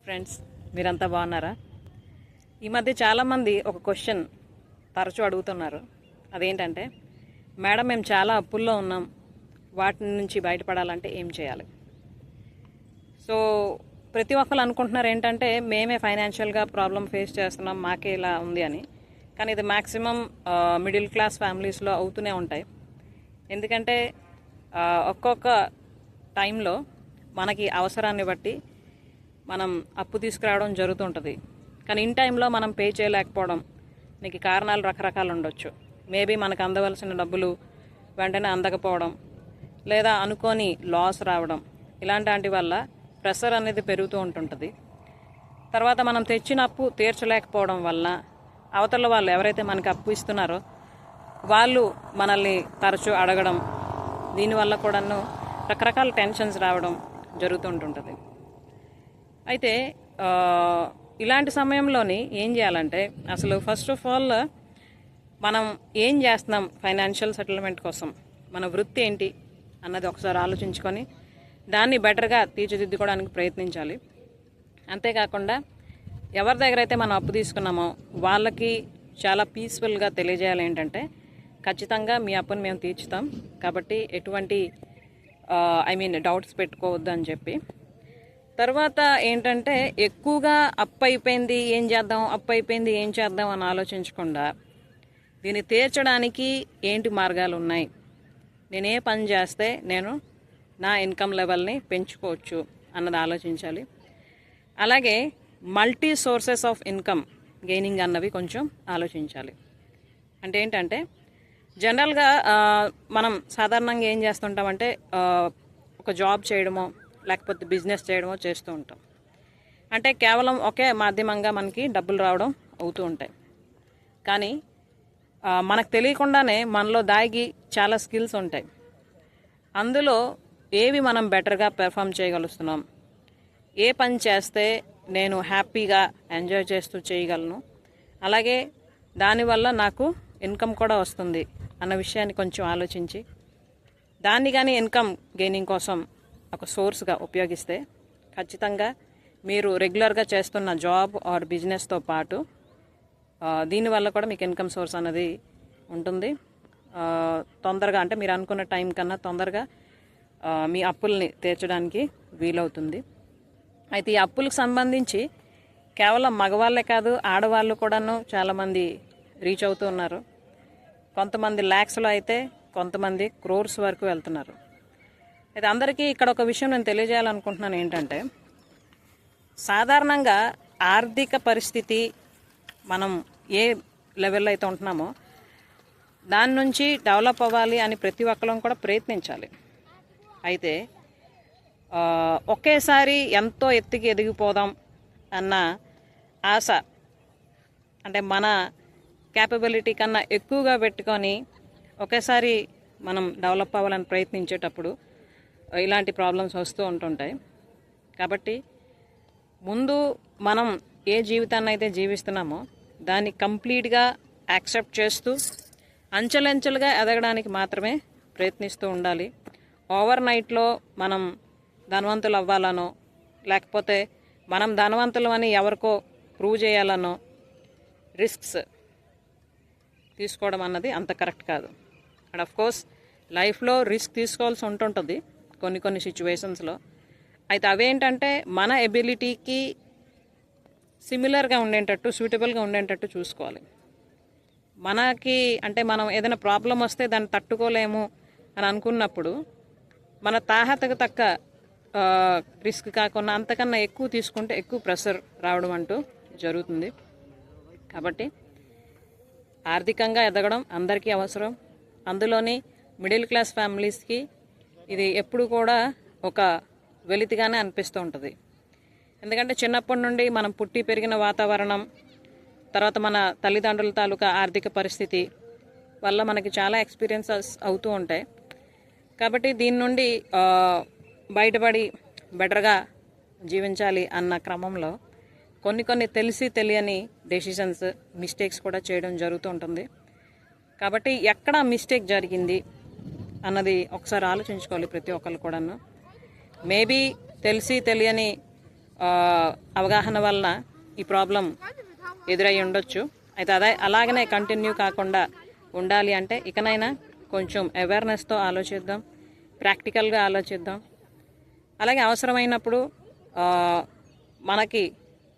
Friends, మీరంతా బాగున్నారా? ఈ మధ్య చాలామంది ఒక క్వశ్చన్ తరచూ అడుగుతున్నారు. అదేంటంటే, మేడం మేము చాలా అప్పుల్లో ఉన్నాం, వాటి నుంచి బయటపడాలంటే ఏం చేయాలి? సో ప్రతి ఒక్కరు అనుకుంటున్నారు ఏంటంటే మేమే ఫైనాన్షియల్గా ప్రాబ్లం ఫేస్ చేస్తున్నాం, మాకే ఇలా ఉంది అని. కానీ ఇది మ్యాక్సిమం మిడిల్ క్లాస్ ఫ్యామిలీస్లో అవుతూనే ఉంటాయి. ఎందుకంటే ఒక్కొక్క టైంలో మనకి అవసరాన్ని బట్టి మనం అప్పు తీసుకురావడం జరుగుతుంటుంది. కానీ ఇన్ టైంలో మనం పే చేయలేకపోవడం నీకు కారణాలు రకరకాలు ఉండొచ్చు. మేబీ మనకు అందవలసిన డబ్బులు వెంటనే అందకపోవడం, లేదా అనుకోని లాస్ రావడం, ఇలాంటి వల్ల ప్రెషర్ అనేది పెరుగుతూ ఉంటుంటుంది. తర్వాత మనం తెచ్చిన అప్పు తీర్చలేకపోవడం వల్ల అవతల వాళ్ళు ఎవరైతే మనకి అప్పు ఇస్తున్నారో వాళ్ళు మనల్ని తరచూ అడగడం, దీనివల్ల కూడాను రకరకాల టెన్షన్స్ రావడం జరుగుతుంటుంటుంది. అయితే ఇలాంటి సమయంలోని ఏం చేయాలంటే, అసలు ఫస్ట్ ఆఫ్ ఆల్ మనం ఏం చేస్తున్నాం ఫైనాన్షియల్ సెటిల్మెంట్ కోసం, మన వృత్తి ఏంటి అన్నది ఒకసారి ఆలోచించుకొని దాన్ని బెటర్గా తీర్చిదిద్దుకోవడానికి ప్రయత్నించాలి. అంతేకాకుండా ఎవరి దగ్గర అయితే మనం అప్పు తీసుకున్నామో వాళ్ళకి చాలా పీస్ఫుల్గా తెలియజేయాలి ఏంటంటే, ఖచ్చితంగా మీ అప్పుని మేము తీర్చుతాం, కాబట్టి ఎటువంటి డౌట్స్ పెట్టుకోవద్దు అని చెప్పి. తర్వాత ఏంటంటే, ఎక్కువగా అప్పు అయిపోయింది ఏం చేద్దాం అని ఆలోచించకుండా దీన్ని తీర్చడానికి ఏంటి మార్గాలు ఉన్నాయి, నేను ఏ పని చేస్తే నేను నా ఇన్కమ్ లెవెల్ని పెంచుకోవచ్చు అన్నది ఆలోచించాలి. అలాగే multi sources of income gaining అన్నవి కొంచెం ఆలోచించాలి. అంటే ఏంటంటే, జనరల్గా మనం సాధారణంగా ఏం చేస్తుంటామంటే ఒక జాబ్ చేయడమో లేకపోతే బిజినెస్ చేయడమో చేస్తూ ఉంటాం. అంటే కేవలం ఒకే మాధ్యమంగా మనకి డబ్బులు రావడం అవుతూ ఉంటాయి. కానీ మనకు తెలియకుండానే మనలో దాగి చాలా స్కిల్స్ ఉంటాయి. అందులో ఏవి మనం బెటర్గా పెర్ఫామ్ చేయగలుగుతున్నాం, ఏ పని చేస్తే నేను హ్యాపీగా ఎంజాయ్ చేస్తూ చేయగలను, అలాగే దానివల్ల నాకు ఇన్కమ్ కూడా వస్తుంది అన్న విషయాన్ని కొంచెం ఆలోచించి దాన్ని కానీ ఇన్కమ్ గెయినింగ్ కోసం ఒక సోర్స్గా ఉపయోగిస్తే ఖచ్చితంగా మీరు రెగ్యులర్గా చేస్తున్న జాబ్ ఆర్ బిజినెస్తో పాటు దీనివల్ల కూడా మీకు ఇన్కమ్ సోర్స్ అనేది ఉంటుంది. తొందరగా, అంటే మీరు అనుకున్న టైం కన్నా తొందరగా మీ అప్పుల్ని తీర్చడానికి వీలవుతుంది. అయితే ఈ అప్పులకు సంబంధించి కేవలం మగవాళ్ళే కాదు, ఆడవాళ్ళు కూడాను చాలామంది రీచ్ అవుతూ ఉన్నారు. కొంతమంది ల్యాక్స్లో అయితే కొంతమంది క్రోర్స్ వరకు వెళ్తున్నారు. అయితే అందరికీ ఇక్కడ ఒక విషయం నేను తెలియజేయాలనుకుంటున్నాను ఏంటంటే, సాధారణంగా ఆర్థిక పరిస్థితి మనం ఏ లెవెల్లో అయితే ఉంటున్నామో దాని నుంచి డెవలప్ అవ్వాలి అని ప్రతి ఒక్కరం కూడా ప్రయత్నించాలి. అయితే ఒకేసారి ఎంతో ఎత్తుకి ఎదిగిపోదాం అన్న ఆశ, అంటే మన క్యాపబిలిటీ కన్నా ఎక్కువగా పెట్టుకొని ఒకేసారి మనం డెవలప్ అవ్వాలని ప్రయత్నించేటప్పుడు ఇలాంటి ప్రాబ్లమ్స్ వస్తూ ఉంటుంటాయి. కాబట్టి ముందు మనం ఏ జీవితాన్ని అయితే జీవిస్తున్నామో దాన్ని కంప్లీట్గా యాక్సెప్ట్ చేస్తూ అంచెలంచెలుగా ఎదగడానికి మాత్రమే ప్రయత్నిస్తూ ఉండాలి. ఓవర్ నైట్లో మనం ధనవంతులు అవ్వాలనో లేకపోతే మనం ధనవంతులు అని ఎవరికో ప్రూవ్ చేయాలనో రిస్క్స్ తీసుకోవడం అన్నది అంత కరెక్ట్ కాదు. అండ్ ఆఫ్కోర్స్ లైఫ్లో రిస్క్ తీసుకోవాల్సి ఉంటుంటుంది కొన్ని సిచ్యువేషన్స్లో. అయితే అవేంటంటే మన ఎబిలిటీకి సిమిలర్గా ఉండేటట్టు, సూటబుల్గా ఉండేటట్టు చూసుకోవాలి. మనకి అంటే మనం ఏదైనా ప్రాబ్లం వస్తే దాన్ని తట్టుకోలేము అని అనుకున్నప్పుడు మన తాహతకు తక్క రిస్క్ కాకుండా అంతకన్నా ఎక్కువ తీసుకుంటే ఎక్కువ ప్రెషర్ రావడం అంటూ జరుగుతుంది. కాబట్టి ఆర్థికంగా ఎదగడం అందరికీ అవసరం. అందులోని మిడిల్ క్లాస్ ఫ్యామిలీస్కి ఇది ఎప్పుడు కూడా ఒక వెలితిగానే అనిపిస్తూ ఉంటుంది. ఎందుకంటే చిన్నప్పటి నుండి మనం పుట్టి పెరిగిన వాతావరణం, తర్వాత మన తల్లిదండ్రుల తాలూకా ఆర్థిక పరిస్థితి వల్ల మనకి చాలా ఎక్స్పీరియన్సెస్ అవుతూ ఉంటాయి. కాబట్టి దీని నుండి బయటపడి బెటర్గా జీవించాలి అన్న క్రమంలో కొన్ని తెలిసి తెలియని డెసిషన్స్, మిస్టేక్స్ కూడా చేయడం జరుగుతూ ఉంటుంది. కాబట్టి ఎక్కడ మిస్టేక్ జరిగింది అన్నది ఒకసారి ఆలోచించుకోవాలి ప్రతి ఒక్కరు కూడాను. మేబీ తెలిసి తెలియని అవగాహన వలన ఈ ప్రాబ్లం ఎదురై ఉండొచ్చు. అయితే అలాగనే కంటిన్యూ కాకుండా ఉండాలి అంటే ఇకనైనా కొంచెం అవేర్నెస్తో ఆలోచిద్దాం, ప్రాక్టికల్గా ఆలోచిద్దాం. అలాగే అవసరమైనప్పుడు మనకి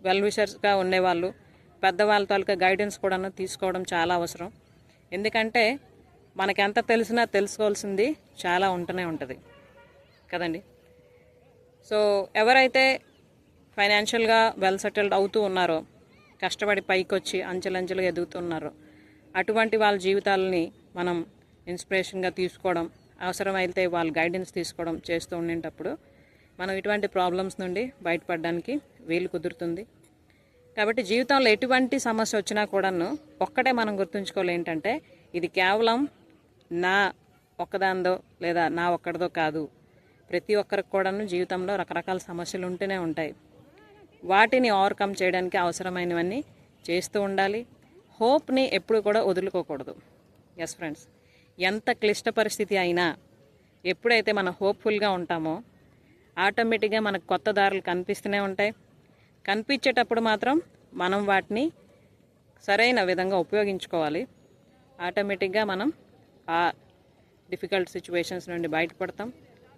వెల్ విషర్స్గా ఉండేవాళ్ళు పెద్దవాళ్ళ తాలూకా గైడెన్స్ కూడా తీసుకోవడం చాలా అవసరం. ఎందుకంటే మనకి ఎంత తెలిసినా తెలుసుకోవాల్సింది చాలా ఉంటూనే ఉంటుంది కదండి. సో ఎవరైతే ఫైనాన్షియల్గా వెల్ సెటిల్డ్ అవుతూ ఉన్నారో, కష్టపడి పైకి వచ్చి అంచెలంచెలుగా ఎదుగుతున్నారో, అటువంటి వాళ్ళ జీవితాలని మనం ఇన్స్పిరేషన్గా తీసుకోవడం, అవసరమైతే వాళ్ళ గైడెన్స్ తీసుకోవడం చేస్తూ ఉండేటప్పుడు మనం ఇటువంటి ప్రాబ్లమ్స్ నుండి బయటపడడానికి వీలు కుదురుతుంది. కాబట్టి జీవితంలో ఎటువంటి సమస్య వచ్చినా కూడాను ఒక్కటే మనం గుర్తుంచుకోవాలి ఏంటంటే, ఇది కేవలం నా ఒక్కదాందో లేదా నా ఒక్కడిదో కాదు. ప్రతి ఒక్కరికి కూడాను జీవితంలో రకరకాల సమస్యలు ఉంటూనే ఉంటాయి. వాటిని ఓవర్కమ్ చేయడానికి అవసరమైనవన్నీ చేస్తూ ఉండాలి. హోప్ని ఎప్పుడు కూడా వదులుకోకూడదు. ఎస్ ఫ్రెండ్స్, ఎంత క్లిష్ట పరిస్థితి అయినా ఎప్పుడైతే మనం హోప్ఫుల్గా ఉంటామో ఆటోమేటిక్గా మనకు కొత్త దారులు కనిపిస్తూనే ఉంటాయి. కనిపించేటప్పుడు మాత్రం మనం వాటిని సరైన విధంగా ఉపయోగించుకోవాలి. ఆటోమేటిక్గా మనం ఆ డిఫికల్ట్ సిచ్యువేషన్స్ నుండి బయటపడతాం.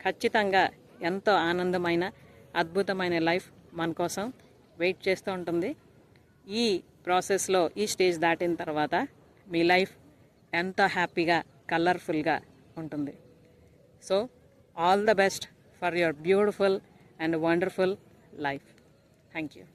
ఖచ్చితంగా ఎంతో ఆనందమైన అద్భుతమైన లైఫ్ మన కోసం వెయిట్ చేస్తూ ఉంటుంది. ఈ ప్రాసెస్లో ఈ స్టేజ్ దాటిన తర్వాత మీ లైఫ్ ఎంతో హ్యాపీగా కలర్ఫుల్గా ఉంటుంది. So all the best for your beautiful and wonderful life. Thank you.